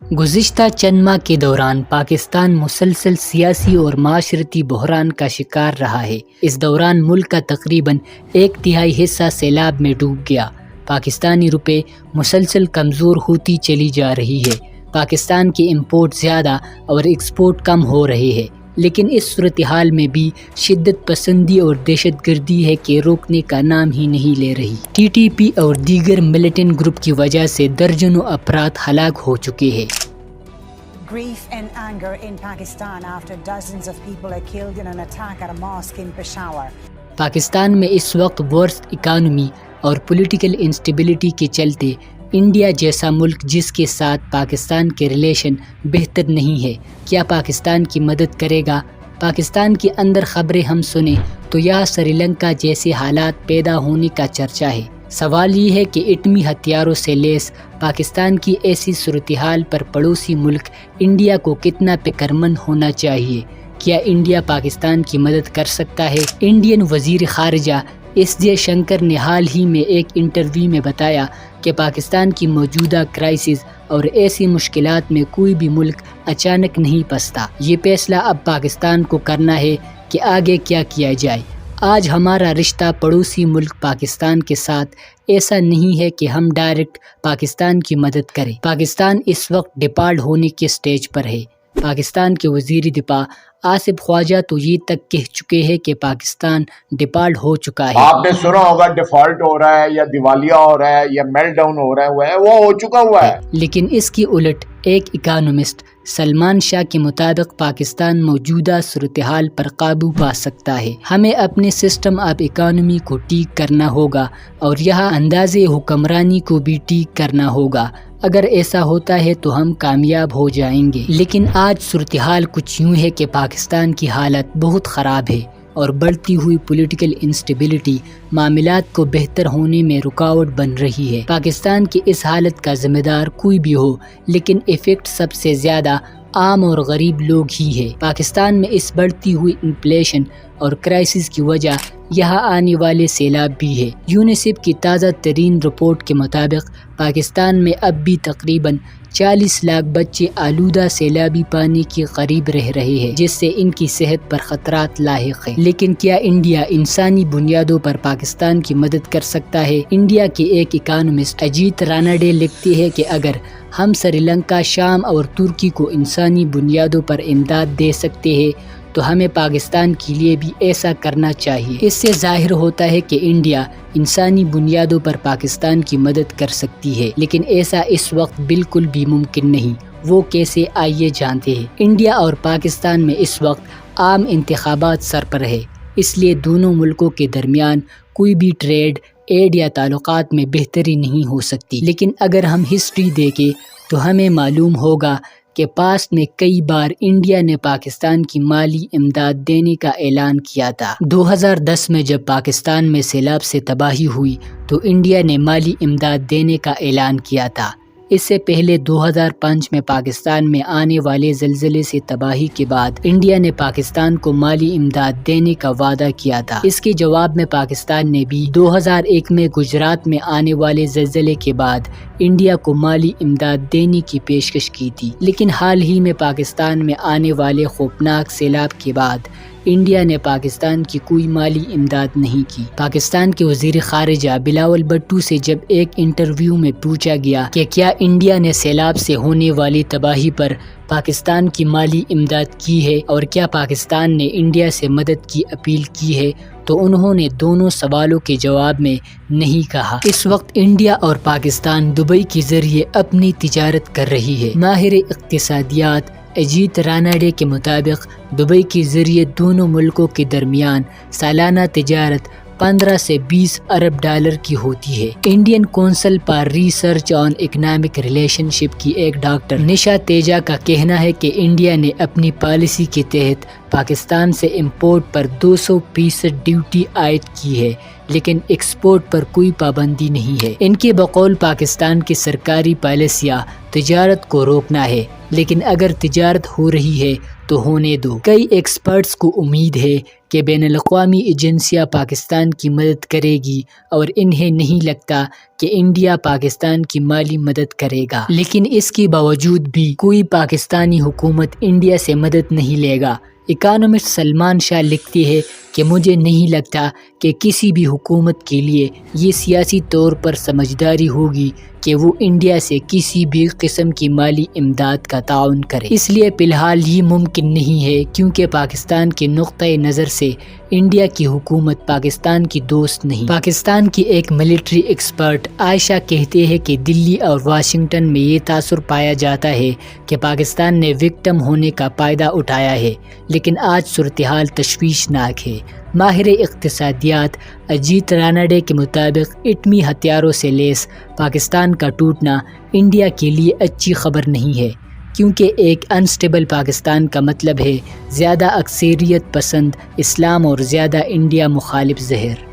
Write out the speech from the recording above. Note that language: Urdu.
گزشتہ چند ماہ کے دوران پاکستان مسلسل سیاسی اور معاشرتی بحران کا شکار رہا ہے۔ اس دوران ملک کا تقریباً 1/3 حصہ سیلاب میں ڈوب گیا۔ پاکستانی روپے مسلسل کمزور ہوتی چلی جا رہی ہے۔ پاکستان کے امپورٹ زیادہ اور ایکسپورٹ کم ہو رہے ہیں، لیکن اس صورتحال میں بھی شدت پسندی اور دہشت گردی ہے کہ روکنے کا نام ہی نہیں لے رہی۔ TTP اور دیگر ملیٹنٹ گروپ کی وجہ سے درجنوں افراد ہلاک ہو چکے ہیں۔ Grief and anger in Pakistan after dozens of people are killed in an attack at a mosque in Peshawar. Pakistan میں اس وقت ورسٹ اکانومی اور پولیٹیکل انسٹیبلٹی کے چلتے انڈیا جیسا ملک جس کے ساتھ پاکستان کے ریلیشن بہتر نہیں ہے، کیا پاکستان کی مدد کرے گا؟ پاکستان کے اندر خبریں ہم سنیں تو یہاں سری لنکا جیسے حالات پیدا ہونے کا چرچا ہے۔ سوال یہ ہے کہ ایٹمی ہتھیاروں سے لیس پاکستان کی ایسی صورتحال پر پڑوسی ملک انڈیا کو کتنا فکر مند ہونا چاہیے؟ کیا انڈیا پاکستان کی مدد کر سکتا ہے؟ انڈین وزیر خارجہ ایس جے شنکر نے حال ہی میں ایک انٹرویو میں بتایا کہ پاکستان کی موجودہ کرائسس اور ایسی مشکلات میں کوئی بھی ملک اچانک نہیں پستا۔ یہ فیصلہ اب پاکستان کو کرنا ہے کہ آگے کیا کیا جائے۔ آج ہمارا رشتہ پڑوسی ملک پاکستان کے ساتھ ایسا نہیں ہے کہ ہم ڈائریکٹ پاکستان کی مدد کریں۔ پاکستان اس وقت ڈیفالٹ ہونے کے سٹیج پر ہے۔ پاکستان کے وزیر دفاع آصف خواجہ تو یہ تک کہہ چکے ہیں کہ پاکستان ڈیفالٹ ہو چکا ہے۔ آپ نے سنا ہوگا ڈیفالٹ ہو رہا ہے یا دیوالیہ ہو رہا ہے یا میلٹ ڈاؤن ہو رہا ہے، وہ ہو چکا ہوا ہے۔ لیکن اس کی الٹ ایک اکانومسٹ سلمان شاہ کے مطابق پاکستان موجودہ صورتحال پر قابو پا سکتا ہے۔ ہمیں اپنے سسٹم آف اکانومی کو ٹھیک کرنا ہوگا اور یہاں انداز حکمرانی کو بھی ٹھیک کرنا ہوگا۔ اگر ایسا ہوتا ہے تو ہم کامیاب ہو جائیں گے۔ لیکن آج صورتحال کچھ یوں ہے کہ پاکستان کی حالت بہت خراب ہے اور بڑھتی ہوئی پولیٹیکل انسٹیبلٹی معاملات کو بہتر ہونے میں رکاوٹ بن رہی ہے۔ پاکستان کی اس حالت کا ذمہ دار کوئی بھی ہو، لیکن ایفیکٹ سب سے زیادہ عام اور غریب لوگ ہی ہے۔ پاکستان میں اس بڑھتی ہوئی انفلیشن اور کرائسس کی وجہ یہاں آنے والے سیلاب بھی ہے۔ یونیسیف کی تازہ ترین رپورٹ کے مطابق پاکستان میں اب بھی تقریباً 40 لاکھ بچے آلودہ سیلابی پانی کے قریب رہ رہے ہیں، جس سے ان کی صحت پر خطرات لاحق ہیں۔ لیکن کیا انڈیا انسانی بنیادوں پر پاکستان کی مدد کر سکتا ہے؟ انڈیا کے ایک اکانومسٹ اجیت راناڈے لکھتے ہیں کہ اگر ہم سری لنکا، شام اور ترکی کو انسانی بنیادوں پر امداد دے سکتے ہیں تو ہمیں پاکستان کے لیے بھی ایسا کرنا چاہیے۔ اس سے ظاہر ہوتا ہے کہ انڈیا انسانی بنیادوں پر پاکستان کی مدد کر سکتی ہے، لیکن ایسا اس وقت بالکل بھی ممکن نہیں۔ وہ کیسے، آئیے جانتے ہیں۔ انڈیا اور پاکستان میں اس وقت عام انتخابات سر پر ہے، اس لیے دونوں ملکوں کے درمیان کوئی بھی ٹریڈ، ایڈ یا تعلقات میں بہتری نہیں ہو سکتی۔ لیکن اگر ہم ہسٹری دیکھیں تو ہمیں معلوم ہوگا کہ پاسٹ میں کئی بار انڈیا نے پاکستان کی مالی امداد دینے کا اعلان کیا تھا۔ 2010 میں جب پاکستان میں سیلاب سے تباہی ہوئی تو انڈیا نے مالی امداد دینے کا اعلان کیا تھا۔ اس سے پہلے 2005 میں پاکستان میں آنے والے زلزلے سے تباہی کے بعد انڈیا نے پاکستان کو مالی امداد دینے کا وعدہ کیا تھا۔ اس کے جواب میں پاکستان نے بھی 2001 میں گجرات میں آنے والے زلزلے کے بعد انڈیا کو مالی امداد دینے کی پیشکش کی تھی۔ لیکن حال ہی میں پاکستان میں آنے والے خوفناک سیلاب کے بعد انڈیا نے پاکستان کی کوئی مالی امداد نہیں کی۔ پاکستان کے وزیر خارجہ بلاول بھٹو سے جب ایک انٹرویو میں پوچھا گیا کہ کیا انڈیا نے سیلاب سے ہونے والی تباہی پر پاکستان کی مالی امداد کی ہے اور کیا پاکستان نے انڈیا سے مدد کی اپیل کی ہے، تو انہوں نے دونوں سوالوں کے جواب میں نہیں کہا۔ اس وقت انڈیا اور پاکستان دبئی کے ذریعے اپنی تجارت کر رہی ہے۔ ماہر اقتصادیات اجیت راناڈے کے مطابق دبئی کے ذریعے دونوں ملکوں کے درمیان سالانہ تجارت 15 سے 20 ارب ڈالر کی ہوتی ہے۔ Indian council for research on economic relationship کی ایک ڈاکٹر نشا تیجا کا کہنا ہے کہ انڈیا نے اپنی پالیسی کے تحت پاکستان سے امپورٹ پر 200% ڈیوٹی عائد کی ہے، لیکن ایکسپورٹ پر کوئی پابندی نہیں ہے۔ ان کے بقول پاکستان کی سرکاری پالیسیاں تجارت کو روکنا ہے، لیکن اگر تجارت ہو رہی ہے تو ہونے دو۔ کئی ایکسپرٹس کو امید ہے کہ بین الاقوامی ایجنسیاں پاکستان کی مدد کرے گی اور انہیں نہیں لگتا کہ انڈیا پاکستان کی مالی مدد کرے گا، لیکن اس کے باوجود بھی کوئی پاکستانی حکومت انڈیا سے مدد نہیں لے گا۔ اکانومسٹ سلمان شاہ لکھتی ہے کہ مجھے نہیں لگتا کہ کسی بھی حکومت کے لیے یہ سیاسی طور پر سمجھداری ہوگی کہ وہ انڈیا سے کسی بھی قسم کی مالی امداد کا تعاون کرے۔ اس لیے فی الحال یہ ممکن نہیں ہے، کیونکہ پاکستان کے نقطۂ نظر سے انڈیا کی حکومت پاکستان کی دوست نہیں۔ پاکستان کی ایک ملٹری ایکسپرٹ عائشہ کہتے ہیں کہ دلی اور واشنگٹن میں یہ تاثر پایا جاتا ہے کہ پاکستان نے وکٹم ہونے کا فائدہ اٹھایا ہے، لیکن آج صورتحال تشویشناک ہے۔ ماہر اقتصادیات اجیت راناڈے کے مطابق ایٹمی ہتھیاروں سے لیس پاکستان کا ٹوٹنا انڈیا کے لیے اچھی خبر نہیں ہے، کیونکہ ایک انسٹیبل پاکستان کا مطلب ہے زیادہ اکثریت پسند اسلام اور زیادہ انڈیا مخالف زہر۔